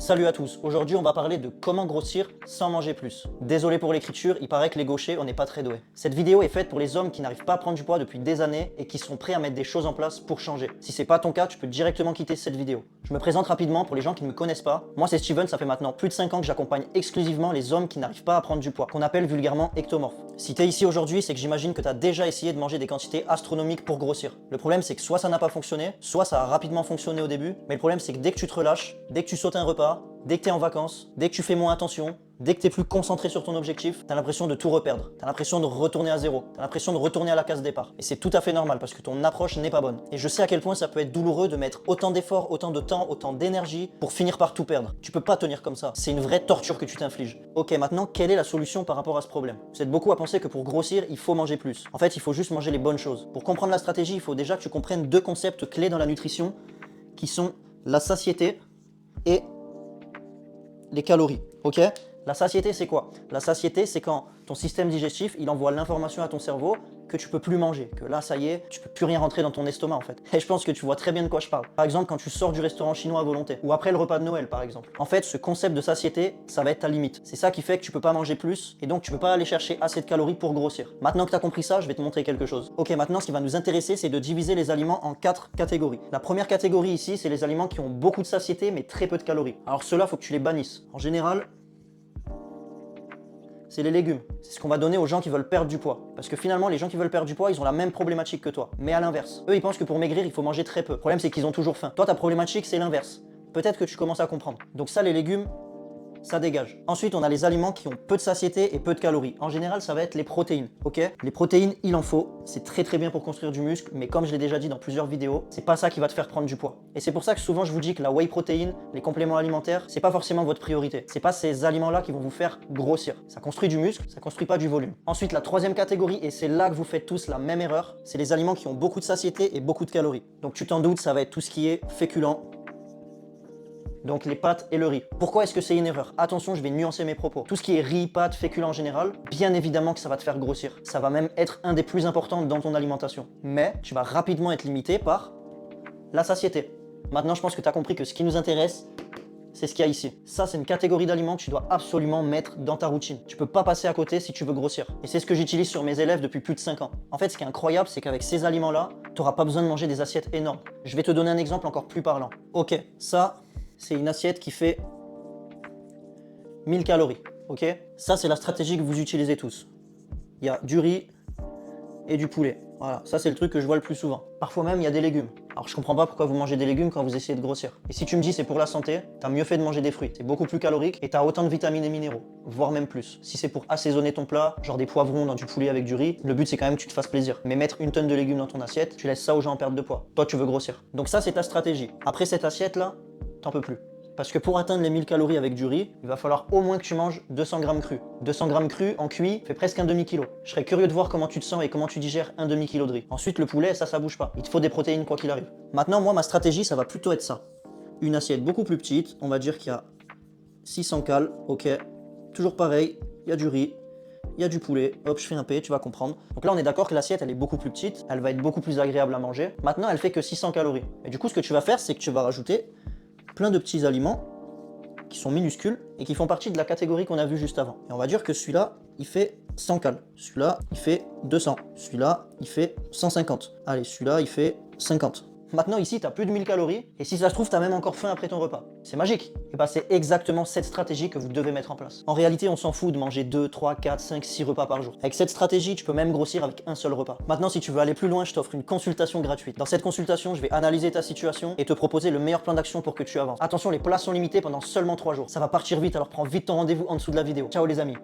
Salut à tous, aujourd'hui on va parler de comment grossir sans manger plus. Désolé pour l'écriture, il paraît que les gauchers on n'est pas très doués. Cette vidéo est faite pour les hommes qui n'arrivent pas à prendre du poids depuis des années et qui sont prêts à mettre des choses en place pour changer. Si c'est pas ton cas, tu peux directement quitter cette vidéo. Je me présente rapidement pour les gens qui ne me connaissent pas. Moi c'est Steven, ça fait maintenant plus de 5 ans que j'accompagne exclusivement les hommes qui n'arrivent pas à prendre du poids, qu'on appelle vulgairement ectomorphes. Si t'es ici aujourd'hui, c'est que j'imagine que t'as déjà essayé de manger des quantités astronomiques pour grossir. Le problème c'est que soit ça n'a pas fonctionné, soit ça a rapidement fonctionné au début, mais le problème c'est que dès que tu te relâches, dès que tu sautes un repas, dès que t'es en vacances, dès que tu fais moins attention, dès que t'es plus concentré sur ton objectif, t'as l'impression de tout reperdre. T'as l'impression de retourner à zéro. T'as l'impression de retourner à la case départ. Et c'est tout à fait normal parce que ton approche n'est pas bonne. Et je sais à quel point ça peut être douloureux de mettre autant d'efforts, autant de temps, autant d'énergie pour finir par tout perdre. Tu peux pas tenir comme ça. C'est une vraie torture que tu t'infliges. Ok, maintenant, quelle est la solution par rapport à ce problème? Vous êtes beaucoup à penser que pour grossir, il faut manger plus. En fait, il faut juste manger les bonnes choses. Pour comprendre la stratégie, il faut déjà que tu comprennes deux concepts clés dans la nutrition qui sont la satiété et les calories, ok? La satiété, c'est quoi? La satiété, c'est quand ton système digestif, il envoie l'information à ton cerveau que tu peux plus manger, que là, ça y est, tu peux plus rien rentrer dans ton estomac en fait. Et je pense que tu vois très bien de quoi je parle. Par exemple, quand tu sors du restaurant chinois à volonté, ou après le repas de Noël par exemple. En fait, ce concept de satiété, ça va être ta limite. C'est ça qui fait que tu peux pas manger plus, et donc tu peux pas aller chercher assez de calories pour grossir. Maintenant que tu as compris ça, je vais te montrer quelque chose. Ok, maintenant ce qui va nous intéresser, c'est de diviser les aliments en 4 catégories. La première catégorie ici, c'est les aliments qui ont beaucoup de satiété, mais très peu de calories. Alors ceux-là, faut que tu les bannisses. En général, c'est les légumes. C'est ce qu'on va donner aux gens qui veulent perdre du poids. Parce que finalement, les gens qui veulent perdre du poids, ils ont la même problématique que toi. Mais à l'inverse. Eux, ils pensent que pour maigrir, il faut manger très peu. Le problème, c'est qu'ils ont toujours faim. Toi, ta problématique, c'est l'inverse. Peut-être que tu commences à comprendre. Donc ça, les légumes, ça dégage. Ensuite, on a les aliments qui ont peu de satiété et peu de calories. En général, ça va être les protéines, ok? Les protéines, il en faut. C'est très très bien pour construire du muscle, mais comme je l'ai déjà dit dans plusieurs vidéos, c'est pas ça qui va te faire prendre du poids. Et c'est pour ça que souvent je vous dis que la whey protein, les compléments alimentaires, c'est pas forcément votre priorité. C'est pas ces aliments-là qui vont vous faire grossir. Ça construit du muscle, ça construit pas du volume. Ensuite, la troisième catégorie, et c'est là que vous faites tous la même erreur, c'est les aliments qui ont beaucoup de satiété et beaucoup de calories. Donc tu t'en doutes, ça va être tout ce qui est féculent, donc les pâtes et le riz. Pourquoi est-ce que c'est une erreur? Attention, je vais nuancer mes propos. Tout ce qui est riz, pâtes, féculents en général, bien évidemment que ça va te faire grossir. Ça va même être un des plus importants dans ton alimentation. Mais tu vas rapidement être limité par la satiété. Maintenant, je pense que tu as compris que ce qui nous intéresse, c'est ce qu'il y a ici. Ça, c'est une catégorie d'aliments que tu dois absolument mettre dans ta routine. Tu peux pas passer à côté si tu veux grossir. Et c'est ce que j'utilise sur mes élèves depuis plus de 5 ans. En fait, ce qui est incroyable, c'est qu'avec ces aliments-là, tu n'auras pas besoin de manger des assiettes énormes. Je vais te donner un exemple encore plus parlant. Ok, ça, c'est une assiette qui fait 1000 calories, ok? Ça, c'est la stratégie que vous utilisez tous. Il y a du riz et du poulet. Voilà, ça c'est le truc que je vois le plus souvent. Parfois même, il y a des légumes. Alors je comprends pas pourquoi vous mangez des légumes quand vous essayez de grossir. Et si tu me dis c'est pour la santé, t'as mieux fait de manger des fruits. C'est beaucoup plus calorique et t'as autant de vitamines et minéraux, voire même plus. Si c'est pour assaisonner ton plat, genre des poivrons dans du poulet avec du riz, le but c'est quand même que tu te fasses plaisir. Mais mettre une tonne de légumes dans ton assiette, tu laisses ça aux gens en perte de poids. Toi, tu veux grossir. Donc ça, c'est ta stratégie. Après cette assiette-là, t'en peux plus. Parce que pour atteindre les 1000 calories avec du riz, il va falloir au moins que tu manges 200 grammes crus. 200 grammes crus en cuit fait presque un demi-kilo. Je serais curieux de voir comment tu te sens et comment tu digères un demi-kilo de riz. Ensuite, le poulet, ça bouge pas. Il te faut des protéines quoi qu'il arrive. Maintenant, moi, ma stratégie, ça va plutôt être ça. Une assiette beaucoup plus petite, on va dire qu'il y a 600 cales, ok. Toujours pareil, il y a du riz, il y a du poulet, hop, je fais un P, tu vas comprendre. Donc là, on est d'accord que l'assiette, elle est beaucoup plus petite, elle va être beaucoup plus agréable à manger. Maintenant, elle fait que 600 calories. Et du coup, ce que tu vas faire, c'est que tu vas rajouter plein de petits aliments qui sont minuscules et qui font partie de la catégorie qu'on a vue juste avant. Et on va dire que celui-là, il fait 100 cales. Celui-là, il fait 200. Celui-là, il fait 150. Allez, celui-là, il fait 50. Maintenant, ici, tu as plus de 1000 calories, et si ça se trouve, tu as même encore faim après ton repas. C'est magique. Et bah, c'est exactement cette stratégie que vous devez mettre en place. En réalité, on s'en fout de manger 2, 3, 4, 5, 6 repas par jour. Avec cette stratégie, tu peux même grossir avec un seul repas. Maintenant, si tu veux aller plus loin, je t'offre une consultation gratuite. Dans cette consultation, je vais analyser ta situation et te proposer le meilleur plan d'action pour que tu avances. Attention, les places sont limitées pendant seulement 3 jours. Ça va partir vite, alors prends vite ton rendez-vous en dessous de la vidéo. Ciao les amis.